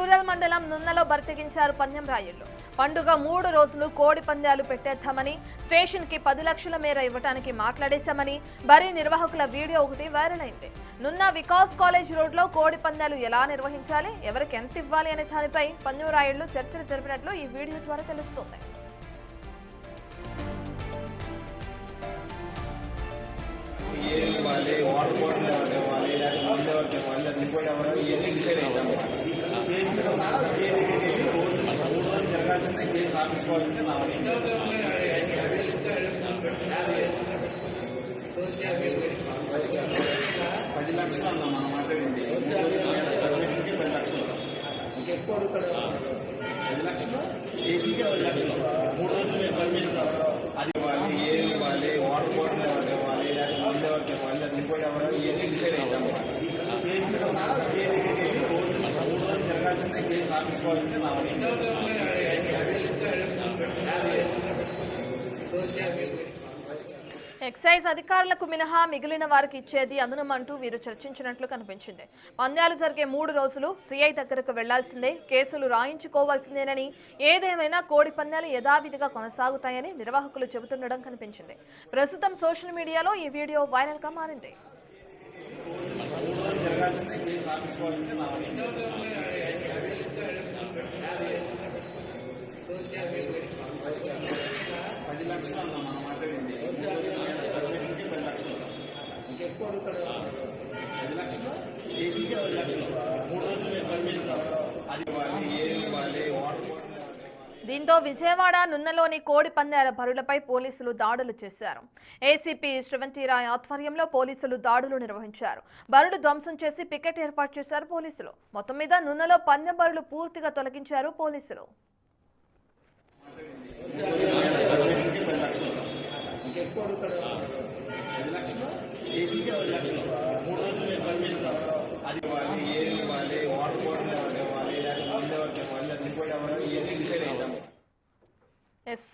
Rural మండలం నున్నలో బరితెగించారు పందెం రాయుళ్లు. పండుగ 3 రోజులు కోడి పందాలు పెట్టేద్దామని, స్టేషన్ కి 10 లక్షల మేర ఇవ్వడానికి మాట్లాడేశామని బరి నిర్వాహకుల వీడియో ఒకటి వైరల్ అయింది. నున్న వికాస్ కాలేజ్ రోడ్ లో కోడి పందాలు ఎలా నిర్వహించాలి, ఎవరికి ఎంత ఇవ్వాలి అనే దానిపై పందెం రాయుళ్లు చర్చలు జరిపినట్లు ఈ వీడియో ద్వారా తెలుస్తోంది. పది లక్షలు అన్నా మనం మాట్లాడింది 10 లక్షలు ఇంకెక్కువ అడుగుతాడు. 10 లక్షలు స్టేషన్కే 10 లక్షలు 3 రోజులు మేము పర్మిషన్ అది ఇవ్వాలి, ఏం ఇవ్వాలి, వాటర్ బాటిల్ ఇవ్వాలి, ముందు ఎవరికి ఇవ్వాలి, అది ఇంకోటి ఇవ్వాలి, ఇవన్నీ డిసైడ్ అవుతాం. కేసు 3 రోజులు జరగాల్సిందే కేసు ఆపించుకోవాల్సిందే నా ఎక్సైజ్ అధికారులకు మినహా మిగిలిన వారికి ఇచ్చేది అందునమంటూ వీరు చర్చించినట్లు కనిపించింది. పందాలు జరిగే 3 రోజులు సిఐ దగ్గరకు వెళ్లాల్సిందే, కేసులు రాయించుకోవాల్సిందేనని, ఏదేమైనా కోడి పందాలు యథావిధిగా కొనసాగుతాయని నిర్వాహకులు చెబుతుండడం కనిపించింది. ప్రస్తుతం సోషల్ మీడియాలో ఈ వీడియో వైరల్ గా మారింది. 10 లక్షలు అన్నా మనం మాట్లాడింది 10 లక్షలు ఇంకెక్కువ అడుగుతాడు. 10 లక్షలు స్టేషన్కే 10 లక్షలు 3 రోజులు మేము పర్మిషన్ అది ఇవ్వాలి, ఏం ఇవ్వాలి, వాటర్ బాటిల్. దీంతో విజయవాడ నున్నలోని కోడి పందాల బరులపై పోలీసులు దాడులు చేశారు. ఏసీపీ శ్రవంతిరాయ్ ఆధ్వర్యంలో పోలీసులు దాడులు నిర్వహించారు. బరులు ధ్వంసం చేసి పికెట్ ఏర్పాటు చేశారు పోలీసులు. మొత్తం మీద నున్నలో పందెం బరులు పూర్తిగా తొలగించారు పోలీసులు. అది ఇవ్వాలి, ఏం ఇవ్వాలి, వాటర్ బాటిల్ ఇవ్వాలి, ముందు ఎవరికి ఇవ్వాలి, అది ఇంకోటి ఇవ్వాలి, ఇవన్నీ డిసైడ్ అవుతాం.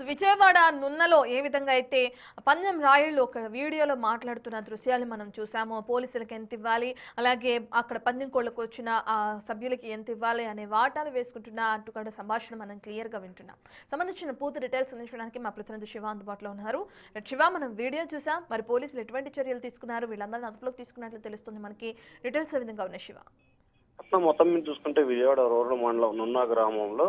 విజయవాడ నున్నలో ఏ విధంగా అయితే పందెం రాయుళ్లు ఒక వీడియోలో మాట్లాడుతున్న దృశ్యాలు మనం చూసాము. పోలీసులకు ఎంత ఇవ్వాలి, అలాగే అక్కడ పందెం కోళ్లకు వచ్చిన ఆ సభ్యులకి ఎంత ఇవ్వాలి అనే వాటాలు వేసుకుంటున్న అటుకడ సంభాషణ మనం క్లియర్గా వింటున్నాం. సంబంధించిన పూర్తి డీటెయిల్స్ అందించడానికి మా ప్రతినిధి శివ అందుబాటులో ఉన్నారు. శివ, మనం వీడియో చూసాం, మరి పోలీసులు ఎటువంటి చర్యలు తీసుకున్నారు, వీళ్ళందరినీ అదుపులోకి తీసుకున్నట్లు తెలుస్తుంది. మనకి డీటెయిల్స్ ఏ విధంగా ఉన్నాయి శివ? మొత్తం మీద చూసుకుంటే విజయవాడ రూరల్ మండలం నున్న గ్రామంలో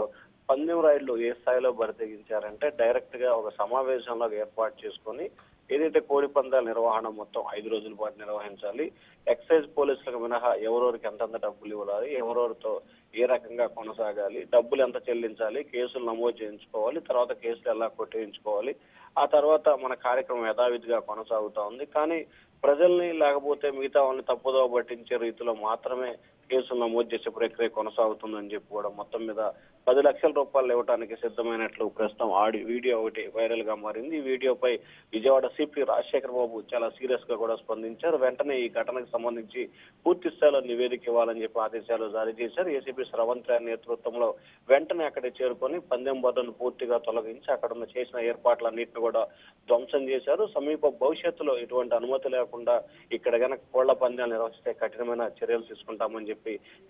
పందెం రాయుళ్లు ఏ స్థాయిలో బరితెగించారంటే డైరెక్ట్ గా ఒక సమావేశంలో ఏర్పాటు చేసుకుని ఏదైతే కోడి పందాల నిర్వహణ మొత్తం 5 రోజుల పాటు నిర్వహించాలి, ఎక్సైజ్ పోలీసులకు మినహా ఎవరెవరికి ఎంతెంత డబ్బులు ఇవ్వాలి, ఎవరెవరితో ఏ రకంగా కొనసాగాలి, డబ్బులు ఎంత చెల్లించాలి, కేసులు నమోదు చేయించుకోవాలి, తర్వాత కేసులు ఎలా కొట్టేయించుకోవాలి, ఆ తర్వాత మన కార్యక్రమం యథావిధిగా కొనసాగుతా ఉంది. కానీ ప్రజల్ని లేకపోతే మిగతా వాళ్ళని తప్పుదోవ పట్టించే రీతిలో మాత్రమే కేసులు నమోదు చేసే ప్రక్రియ కొనసాగుతుందని చెప్పి కూడా మొత్తం మీద 10 లక్షల రూపాయలు ఇవ్వడానికి సిద్ధమైనట్లు ప్రస్తుతం వీడియో ఒకటి వైరల్ గా మారింది. ఈ వీడియోపై విజయవాడ సిపి రాజశేఖర్ బాబు చాలా సీరియస్ గా కూడా స్పందించారు. వెంటనే ఈ ఘటనకు సంబంధించి పూర్తి స్థాయిలో నివేదిక ఇవ్వాలని చెప్పి ఆదేశాలు జారీ చేశారు. ఏసీపీ శ్రవంతిరాయ్ నేతృత్వంలో వెంటనే అక్కడికి చేరుకొని పందెం బదులను పూర్తిగా తొలగించి అక్కడ ఉన్న చేసిన ఏర్పాట్లన్నింటినీ కూడా ధ్వంసం చేశారు. సమీప భవిష్యత్తులో ఎటువంటి అనుమతి లేకుండా ఇక్కడ గనక కోళ్ల పందాలు నిర్వహిస్తే కఠినమైన చర్యలు తీసుకుంటామని చెప్పి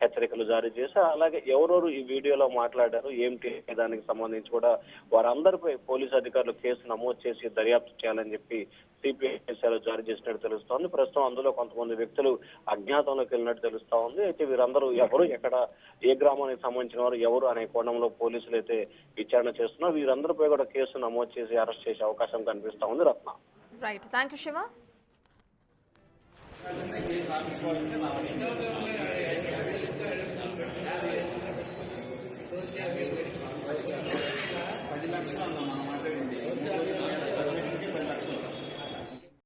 హెచ్చరికలు జారీ చేశారు. అలాగే ఎవరెవరు ఈ వీడియోలో మాట్లాడారు ఏమిటి దానికి సంబంధించి కూడా వారందరిపై పోలీసు అధికారులు కేసు నమోదు చేసి దర్యాప్తు చేయాలని చెప్పి సిపిఐ జారీ చేసినట్టు తెలుస్తోంది. ప్రస్తుతం అందులో కొంతమంది వ్యక్తులు అజ్ఞాతంలోకి వెళ్ళినట్టు తెలుస్తా ఉంది. అయితే వీరందరూ ఎవరు, ఎక్కడ, ఏ గ్రామానికి సంబంధించిన వారు ఎవరు అనే కోణంలో పోలీసులు అయితే విచారణ చేస్తున్నారు. వీరందరిపై కూడా కేసు నమోదు చేసి అరెస్ట్ చేసే అవకాశం కనిపిస్తా ఉంది. Ratna. Right, thank you Shiva. 10 లక్షలు అన్నా మనం మాట్లాడింది 10 లక్షలు